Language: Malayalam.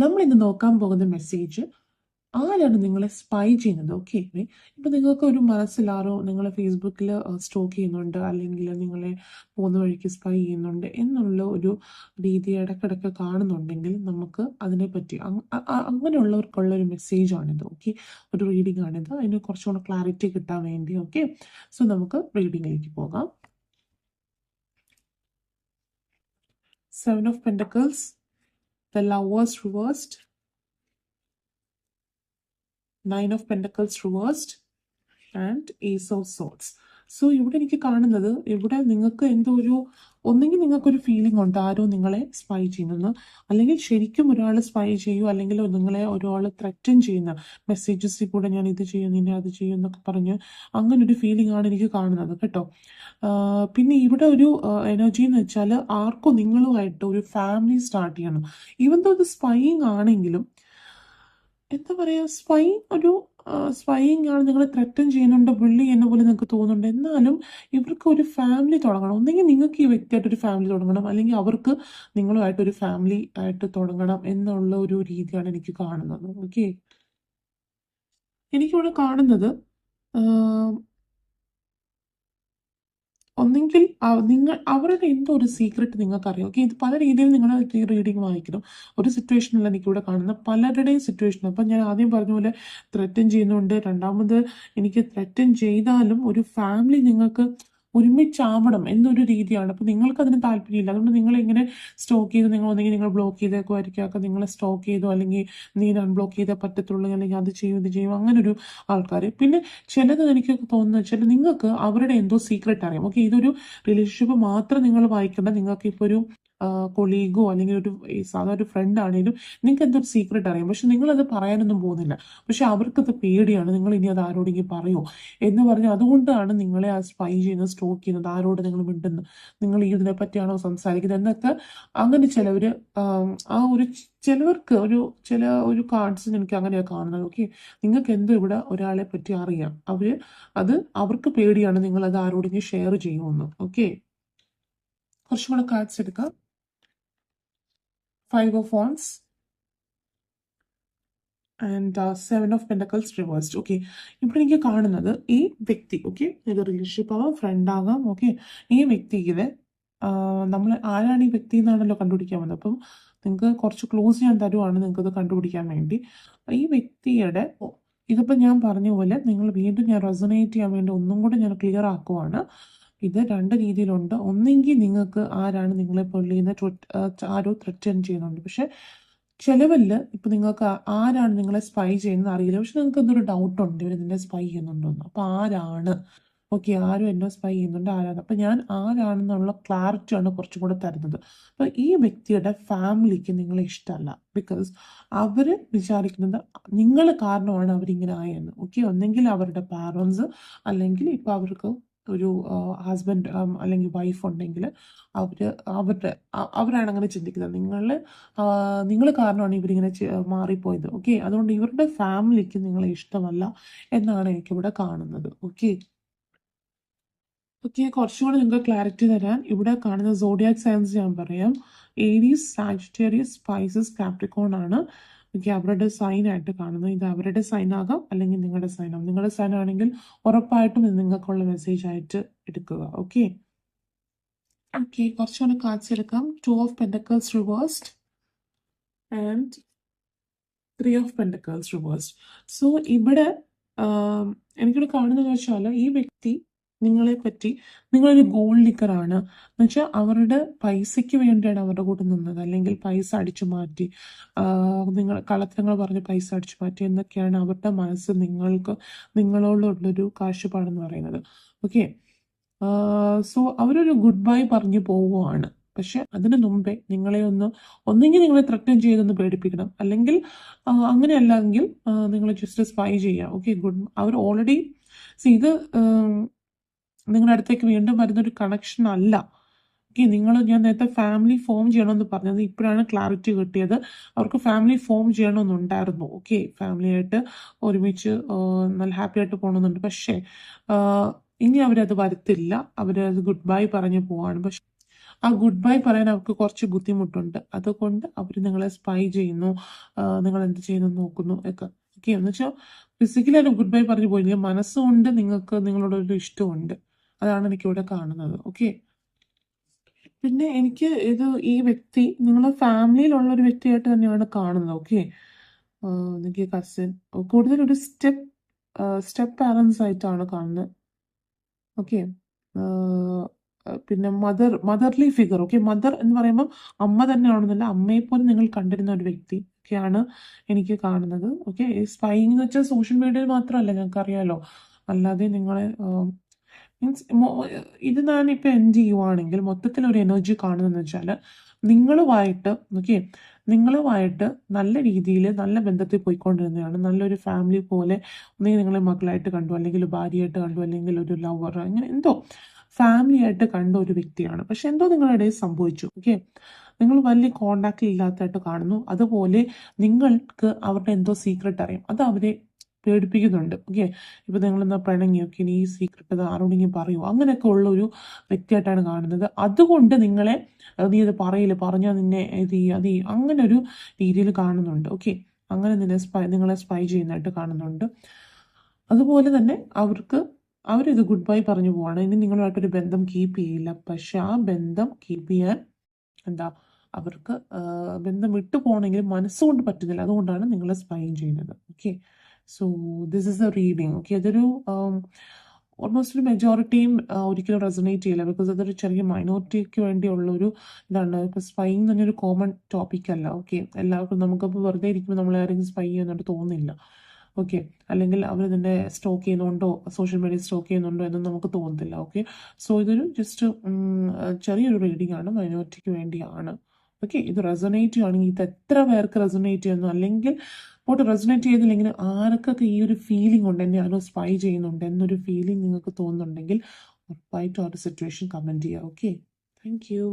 നമ്മൾ ഇന്ന് നോക്കാൻ പോകുന്ന മെസ്സേജ് ആരാണ് നിങ്ങളെ സ്പൈ ചെയ്യുന്നത്. ഓക്കെ, ഇപ്പം നിങ്ങൾക്ക് ഒരു മനസ്സിലാറോ നിങ്ങളെ ഫേസ്ബുക്കിൽ സ്റ്റോക്ക് ചെയ്യുന്നുണ്ട്, അല്ലെങ്കിൽ നിങ്ങളെ പോകുന്ന വഴിക്ക് സ്പൈ ചെയ്യുന്നുണ്ട് എന്നുള്ള ഒരു രീതി ഇടയ്ക്കിടയ്ക്ക് കാണുന്നുണ്ടെങ്കിൽ നമുക്ക് അതിനെപ്പറ്റി അങ്ങനെയുള്ളവർക്കുള്ള ഒരു മെസ്സേജാണിത്. ഓക്കെ, ഒരു റീഡിംഗ് ആണിത്. അതിന് കുറച്ചുകൂടെ ക്ലാരിറ്റി കിട്ടാൻ വേണ്ടി. ഓക്കെ, സോ നമുക്ക് റീഡിങ്ങിലേക്ക് പോകാം. 7 of Pentacles, the Lovers reversed, 9 of Pentacles reversed, and Ace of Swords. So ഇവിടെ എനിക്ക് കാണുന്നത്, ഇവിടെ നിങ്ങൾക്ക് എന്തോ ഒന്നെങ്കിൽ നിങ്ങൾക്കൊരു ഫീലിംഗ് ഉണ്ട് ആരോ നിങ്ങളെ സ്പൈ ചെയ്യുന്നു, അല്ലെങ്കിൽ ശരിക്കും ഒരാൾ സ്പൈ ചെയ്യൂ, അല്ലെങ്കിൽ നിങ്ങളെ ഒരാൾ ത്രെറ്റൻ ചെയ്യുന്ന മെസ്സേജസിൽ കൂടെ ഞാൻ ഇത് ചെയ്യും, നിന്നെ അത് ചെയ്യും എന്നൊക്കെ പറഞ്ഞ് അങ്ങനെ ഒരു ഫീലിംഗ് ആണ് എനിക്ക് കാണുന്നത് കേട്ടോ. പിന്നെ ഇവിടെ ഒരു എനർജി എന്ന് വെച്ചാൽ ആർക്കും നിങ്ങളുമായിട്ട് ഒരു ഫാമിലി സ്റ്റാർട്ട് ചെയ്യണം. ഈവൻ ദോ ഇത് സ്പൈയിങ് ആണെങ്കിലും എന്താ പറയുക, സ്പൈയിങ് ആണ്, നിങ്ങളെ ത്രെറ്റൻ ചെയ്യുന്നുണ്ട്, ബുള്ളി എന്ന പോലെ നിങ്ങൾക്ക് തോന്നുന്നുണ്ട്. എന്നാലും ഇവർക്ക് ഒരു ഫാമിലി തുടങ്ങണം. ഒന്നെങ്കിൽ നിങ്ങൾക്ക് ഈ വ്യക്തിയായിട്ടൊരു ഫാമിലി തുടങ്ങണം, അല്ലെങ്കിൽ അവർക്ക് നിങ്ങളുമായിട്ടൊരു ഫാമിലി ആയിട്ട് തുടങ്ങണം എന്നുള്ള ഒരു രീതിയാണ് എനിക്ക് കാണുന്നത്. ഓക്കെ, എനിക്കിവിടെ കാണുന്നത് ഒന്നെങ്കിൽ നിങ്ങൾ അവരുടെ എന്തോ ഒരു സീക്രട്ട് നിങ്ങൾക്കറിയാം. ഓക്കെ, ഇത് പല രീതിയിൽ നിങ്ങൾ റീഡിങ് വായിക്കണം. ഒരു സിറ്റുവേഷനിൽ എനിക്കിവിടെ കാണുന്ന പലരുടെയും സിറ്റുവേഷൻ. അപ്പം ഞാൻ ആദ്യം പറഞ്ഞ പോലെ ത്രെറ്റൻ ചെയ്യുന്നുണ്ട്. രണ്ടാമത് എനിക്ക് ത്രെറ്റൻ ചെയ്താലും ഒരു ഫാമിലി നിങ്ങൾക്ക് ഒരുമിച്ചാവണം എന്നൊരു രീതിയാണ്. അപ്പം നിങ്ങൾക്ക് അതിന് താല്പര്യമില്ല. അതുകൊണ്ട് നിങ്ങൾ ഇങ്ങനെ സ്റ്റോക്ക് ചെയ്ത്, നിങ്ങൾ ഒന്നെങ്കിൽ നിങ്ങൾ ബ്ലോക്ക് ചെയ്തേക്കുമായിരിക്കും, നിങ്ങളെ സ്റ്റോക്ക് ചെയ്തു, അല്ലെങ്കിൽ നീ അൺബ്ലോക്ക് ചെയ്തേ പറ്റത്തുള്ളൂ, അല്ലെങ്കിൽ അത് ചെയ്യും ഇത് ചെയ്യും, അങ്ങനെ ഒരു ആൾക്കാർ. പിന്നെ ചിലത് എനിക്ക് തോന്നുന്നത് വെച്ചാൽ നിങ്ങൾക്ക് അവരുടെ എന്തോ സീക്രട്ട് അറിയാം. ഓക്കെ, ഇതൊരു റിലേഷൻഷിപ്പ് മാത്രം നിങ്ങൾ വായിക്കേണ്ട. നിങ്ങൾക്ക് ഇപ്പോൾ ഒരു കൊളീഗോ അല്ലെങ്കിൽ ഒരു സാധാരണ ഒരു ഫ്രണ്ട് ആണെങ്കിലും നിങ്ങൾക്ക് എന്തൊരു സീക്രട്ട് അറിയാം, പക്ഷെ നിങ്ങളത് പറയാനൊന്നും പോകുന്നില്ല. പക്ഷെ അവർക്കത് പേടിയാണ്, നിങ്ങൾ ഇനി അത് ആരോടെങ്കിലും പറയുമോ എന്ന് പറഞ്ഞ് അതുകൊണ്ടാണ് നിങ്ങളെ ആ സ്പൈ ചെയ്യുന്നത്, സ്റ്റോക്ക് ചെയ്യുന്നത്, ആരോട് നിങ്ങൾ മിണ്ടുന്നു, നിങ്ങൾ ഈ ഇതിനെ പറ്റിയാണോ സംസാരിക്കുന്നത് എന്നൊക്കെ. അങ്ങനെ ചിലവർ ആ ഒരു ചിലവർക്ക് ഒരു കാർഡ്സിന് എനിക്ക് അങ്ങനെയാണ് കാണുന്നത്. ഓക്കെ, നിങ്ങൾക്ക് എന്തോ ഇവിടെ ഒരാളെ പറ്റി അറിയാം, അവർക്ക് പേടിയാണ് നിങ്ങൾ അത് ആരോടെങ്കിലും ഷെയർ ചെയ്യുമെന്ന്. ഓക്കെ, കുറച്ചും കൂടെ കാർഡ്സ് എടുക്കാം. 5 of Wands and 7 of Pentacles reversed. Okay, ഇവിടെ എനിക്ക് കാണുന്നത് ഈ വ്യക്തി, ഓക്കെ, ഇത് റിലേഷൻഷിപ്പ് ആവാം, ഫ്രണ്ട് ആകാം. ഓക്കെ, ഈ വ്യക്തിക്ക് നമ്മൾ ആരാണ് ഈ വ്യക്തി എന്നാണല്ലോ കണ്ടുപിടിക്കാൻ വന്നത്. അപ്പം നിങ്ങൾക്ക് കുറച്ച് ക്ലോസ് ഞാൻ തരുവാണ് നിങ്ങൾക്കത് കണ്ടുപിടിക്കാൻ വേണ്ടി. ഈ വ്യക്തിയുടെ ഇതിപ്പോൾ ഞാൻ പറഞ്ഞ പോലെ നിങ്ങൾ വീണ്ടും ഞാൻ റെസൊനേറ്റ് ചെയ്യാൻ വേണ്ടി ഒന്നും കൂടെ ഞാൻ ക്ലിയർ ആക്കുവാണ്. ഇത് രണ്ട് രീതിയിലുണ്ട്. ഒന്നെങ്കിൽ നിങ്ങൾക്ക് ആരാണ് നിങ്ങളെ പൊള്ളിയുന്ന ആരോ ത്രെറ്റൻ ചെയ്യുന്നുണ്ട്, പക്ഷെ ചിലവല്ല ഇപ്പം നിങ്ങൾക്ക് ആരാണ് നിങ്ങളെ സ്പൈ ചെയ്യുന്നത് അറിയില്ല, പക്ഷെ നിങ്ങൾക്ക് എന്തൊരു ഡൗട്ട് ഉണ്ട് ഇവർ നിന്നെ സ്പൈ ചെയ്യുന്നുണ്ടോന്ന്. അപ്പം ആരാണ്, ഓക്കെ, ആരും എന്നെ സ്പൈ ചെയ്യുന്നുണ്ട്, ആരാണ്. അപ്പം ഞാൻ ആരാണെന്നുള്ള ക്ലാരിറ്റിയാണ് കുറച്ചും കൂടെ തരുന്നത്. അപ്പം ഈ വ്യക്തിയുടെ ഫാമിലിക്ക് നിങ്ങളെ ഇഷ്ടമല്ല. ബിക്കോസ് അവർ വിചാരിക്കുന്നത് നിങ്ങൾ കാരണമാണ് അവരിങ്ങനെ ആയെന്ന്. ഓക്കെ, ഒന്നെങ്കിൽ അവരുടെ പാരൻസ്, അല്ലെങ്കിൽ ഇപ്പം അവർക്ക് ഒരു ഹസ്ബൻഡ് അല്ലെങ്കിൽ വൈഫ് ഉണ്ടെങ്കിൽ അവരാണ് അങ്ങനെ ചിന്തിക്കുന്നത്, നിങ്ങൾ കാരണമാണ് ഇവരിങ്ങനെ മാറിപ്പോയത്. ഓക്കെ, അതുകൊണ്ട് ഇവരുടെ ഫാമിലിക്ക് നിങ്ങളെ ഇഷ്ടമല്ല എന്നാണ് എനിക്കിവിടെ കാണുന്നത്. ഓക്കെ, കുറച്ചുകൂടി നിങ്ങൾക്ക് ക്ലാരിറ്റി തരാൻ ഇവിടെ കാണുന്ന സോഡിയാക് സയൻസ് ഞാൻ പറയാം. ഏരീസ്, സാജിറ്റേറിയസ്, സ്പൈസസ്, കാപ്രിക്കോൺ ആണ്. ഓക്കെ, അവരുടെ സൈൻ ആയിട്ട് കാണുന്നത്. ഇത് അവരുടെ സൈൻ ആകാം, അല്ലെങ്കിൽ നിങ്ങളുടെ സൈൻ ആകും. നിങ്ങളുടെ സൈൻ ആണെങ്കിൽ ഉറപ്പായിട്ടും ഇത് നിങ്ങൾക്കുള്ള മെസ്സേജ് ആയിട്ട് എടുക്കുക. ഓക്കെ, കുറച്ചുകൂടെ കാർഡ്സ് എടുക്കാം. 2 of Pentacles reversed and 3 of Pentacles reversed. So ഇവിടെ എനിക്കിവിടെ കാണുന്നത് വെച്ചാൽ ഈ വ്യക്തി നിങ്ങളെ പറ്റി, നിങ്ങളൊരു ഗോൾഡ് ലിക്കറാണ് എന്ന് വെച്ചാൽ അവരുടെ പൈസയ്ക്ക് വേണ്ടിയാണ് അവരുടെ കൂടെ നിന്നത്, അല്ലെങ്കിൽ പൈസ അടിച്ചു മാറ്റി, നിങ്ങൾ കള്ളത്തരങ്ങൾ പറഞ്ഞ് പൈസ അടിച്ചു മാറ്റി എന്നൊക്കെയാണ് അവരുടെ മനസ്സ് നിങ്ങളോടുള്ളൊരു കാഴ്ചപ്പാടെന്ന് പറയുന്നത്. ഓക്കെ, സോ അവരൊരു ഗുഡ് ബൈ പറഞ്ഞു പോവുകയാണ്. പക്ഷെ അതിനു മുമ്പേ ഒന്നെങ്കിൽ നിങ്ങളെ ത്രട്ടൻ ചെയ്തൊന്ന് പേടിപ്പിക്കണം, അല്ലെങ്കിൽ അങ്ങനെയല്ലെങ്കിൽ നിങ്ങൾ ജസ്റ്റ് സ്പൈ ചെയ്യുക. ഓക്കെ, അവർ ഓൾറെഡി ഇത് നിങ്ങളുടെ അടുത്തേക്ക് വീണ്ടും വരുന്നൊരു കണക്ഷൻ അല്ല. ഓക്കെ, ഞാൻ നേരത്തെ ഫാമിലി ഫോം ചെയ്യണമെന്ന് പറഞ്ഞത് ഇപ്പോഴാണ് ക്ലാരിറ്റി കിട്ടിയത്. അവർക്ക് ഫാമിലി ഫോം ചെയ്യണമെന്നുണ്ടായിരുന്നു. ഓക്കെ, ഫാമിലിയായിട്ട് ഒരുമിച്ച് നല്ല ഹാപ്പി ആയിട്ട് പോകണമെന്നുണ്ട്. പക്ഷേ ഇനി അവരത് വരുത്തില്ല, അവരത് ഗുഡ് ബൈ പറഞ്ഞു പോവാണ്. പക്ഷെ ആ ഗുഡ് ബൈ പറയാൻ അവർക്ക് കുറച്ച് ബുദ്ധിമുട്ടുണ്ട്. അതുകൊണ്ട് അവർ നിങ്ങളെ സ്പൈ ചെയ്യുന്നു, നിങ്ങൾ എന്ത് ചെയ്യുന്നു നോക്കുന്നു ഒക്കെ. ഓക്കെ, എന്ന് വെച്ചാൽ ഫിസിക്കലി ഒരു ഗുഡ് ബൈ പറഞ്ഞു പോയി, മനസ്സുകൊണ്ട് നിങ്ങൾക്ക് നിങ്ങളോടൊരു ഇഷ്ടമുണ്ട്. അതാണ് എനിക്കിവിടെ കാണുന്നത്. ഓക്കെ, പിന്നെ എനിക്ക് ഇത് ഈ വ്യക്തി നിങ്ങളെ ഫാമിലിയിലുള്ള ഒരു വ്യക്തിയായിട്ട് തന്നെയാണ് കാണുന്നത്. ഓക്കെ, എനിക്ക് കസിൻ കൂടുതലൊരു സ്റ്റെപ്പ് പാരൻസ് ആയിട്ടാണ് കാണുന്നത്. ഓക്കെ, പിന്നെ മദർലി ഫിഗർ. ഓക്കെ, മദർ എന്ന് പറയുമ്പോൾ അമ്മ തന്നെയാണെന്നല്ല, അമ്മയെപ്പോലെ നിങ്ങൾ കണ്ടിരുന്ന ഒരു വ്യക്തി ഒക്കെയാണ് എനിക്ക് കാണുന്നത്. ഓക്കെ, സ്പൈങ് എന്ന് വെച്ചാൽ സോഷ്യൽ മീഡിയയിൽ മാത്രമല്ല, ഞങ്ങൾക്ക് അറിയാലോ, അല്ലാതെ നിങ്ങളെ മീൻസ് ഇത് ഞാനിപ്പോൾ എൻഡ് ചെയ്യുവാണെങ്കിൽ മൊത്തത്തിലൊരു എനർജി കാണുന്നതെന്ന് വെച്ചാൽ നിങ്ങളുമായിട്ട്, ഓക്കെ, നിങ്ങളുമായിട്ട് നല്ല രീതിയിൽ നല്ല ബന്ധത്തിൽ പോയിക്കൊണ്ടിരുന്നതാണ്. നല്ലൊരു ഫാമിലി പോലെ ഒന്നെങ്കിൽ നിങ്ങളെ മക്കളായിട്ട് കണ്ടു, അല്ലെങ്കിൽ ഭാര്യയായിട്ട് കണ്ടു, അല്ലെങ്കിൽ ഒരു ലവർ, അങ്ങനെ എന്തോ ഫാമിലി ആയിട്ട് കണ്ട ഒരു വ്യക്തിയാണ്. പക്ഷെ എന്തോ നിങ്ങളുടെ ഇടയിൽ സംഭവിച്ചു. ഓക്കെ, നിങ്ങൾ വലിയ കോണ്ടാക്റ്റിൽ ഇല്ലാത്തതായിട്ട് കാണുന്നു. അതുപോലെ നിങ്ങൾക്ക് അവരുടെ എന്തോ സീക്രട്ട് അറിയാം, അത് അവരെ പേടിപ്പിക്കുന്നുണ്ട്. ഓക്കെ, ഇപ്പൊ നിങ്ങളെന്നാ പിണങ്ങി, ഓക്കെ, ഇനി ഈ സീക്രട്ട് അത് ആരോടെങ്കിലും പറയൂ, അങ്ങനെയൊക്കെ ഉള്ള ഒരു വ്യക്തിയായിട്ടാണ് കാണുന്നത്. അതുകൊണ്ട് നിങ്ങളെ നീ ഇത് പറയില്ല, പറഞ്ഞാൽ നിന്നെ ഇത് അത് അങ്ങനെ ഒരു രീതിയിൽ കാണുന്നുണ്ട്. ഓക്കെ, അങ്ങനെ നിങ്ങളെ സ്പൈ ചെയ്യുന്നതായിട്ട് കാണുന്നുണ്ട്. അതുപോലെ തന്നെ അവരിത് ഗുഡ് ബൈ പറഞ്ഞു പോവാണ്. ഇനി നിങ്ങളുമായിട്ടൊരു ബന്ധം കീപ്പ് ചെയ്യില്ല. പക്ഷെ ആ ബന്ധം കീപ്പ് ചെയ്യാൻ എന്താ അവർക്ക് ബന്ധം വിട്ടു പോകണമെങ്കിൽ മനസ്സുകൊണ്ട് പറ്റുന്നില്ല. അതുകൊണ്ടാണ് നിങ്ങളെ സ്പൈ ചെയ്യുന്നത്. Okay, so this is A reading. Okay, അതൊരു ഓൾമോസ്റ്റ് ഒരു മെജോറിറ്റിയും ഒരിക്കലും റെസണേറ്റ് ചെയ്യില്ല. ബിക്കോസ് അതൊരു ചെറിയ മൈനോറിറ്റിക്ക് വേണ്ടിയുള്ള ഒരു ഇതാണ്. ഇപ്പോൾ സ്പൈങ് എന്ന് പറഞ്ഞൊരു കോമൺ ടോപ്പിക് അല്ല. ഓക്കെ, എല്ലാവർക്കും നമുക്കപ്പോൾ വെറുതെ ഇരിക്കുമ്പോൾ നമ്മളെ ആരെങ്കിലും സ്പൈ ചെയ്യുന്നുണ്ട് തോന്നില്ല. ഓക്കെ, അല്ലെങ്കിൽ അവർ ഇതിൻ്റെ സ്റ്റോക്ക് ചെയ്യുന്നുണ്ടോ, സോഷ്യൽ മീഡിയ സ്റ്റോക്ക് ചെയ്യുന്നുണ്ടോ എന്നൊന്നും നമുക്ക് തോന്നത്തില്ല. ഓക്കെ, സോ ഇതൊരു ജസ്റ്റ് ചെറിയൊരു റീഡിംഗ് ആണ്, മൈനോറിറ്റിക്ക് വേണ്ടിയാണ്. ഓക്കെ, ഇത് റെസൊനേറ്റ് ചെയ്യുകയാണെങ്കിൽ ഇത് എത്ര പേർക്ക് റെസൊനേറ്റ് ചെയ്യുന്നു, അല്ലെങ്കിൽ അങ്ങോട്ട് റെസൊനേറ്റ് ചെയ്തില്ലെങ്കിൽ ആർക്കൊക്കെ ഈ ഒരു ഫീലിംഗ് ഉണ്ട്, എന്നെ ആരോ സ്പൈ ചെയ്യുന്നുണ്ട് എന്നൊരു ഫീലിംഗ് നിങ്ങൾക്ക് തോന്നുന്നുണ്ടെങ്കിൽ ഉറപ്പായിട്ടും ആ ഒരു സിറ്റുവേഷൻ കമൻറ്റ് ചെയ്യുക. Okay, thank you.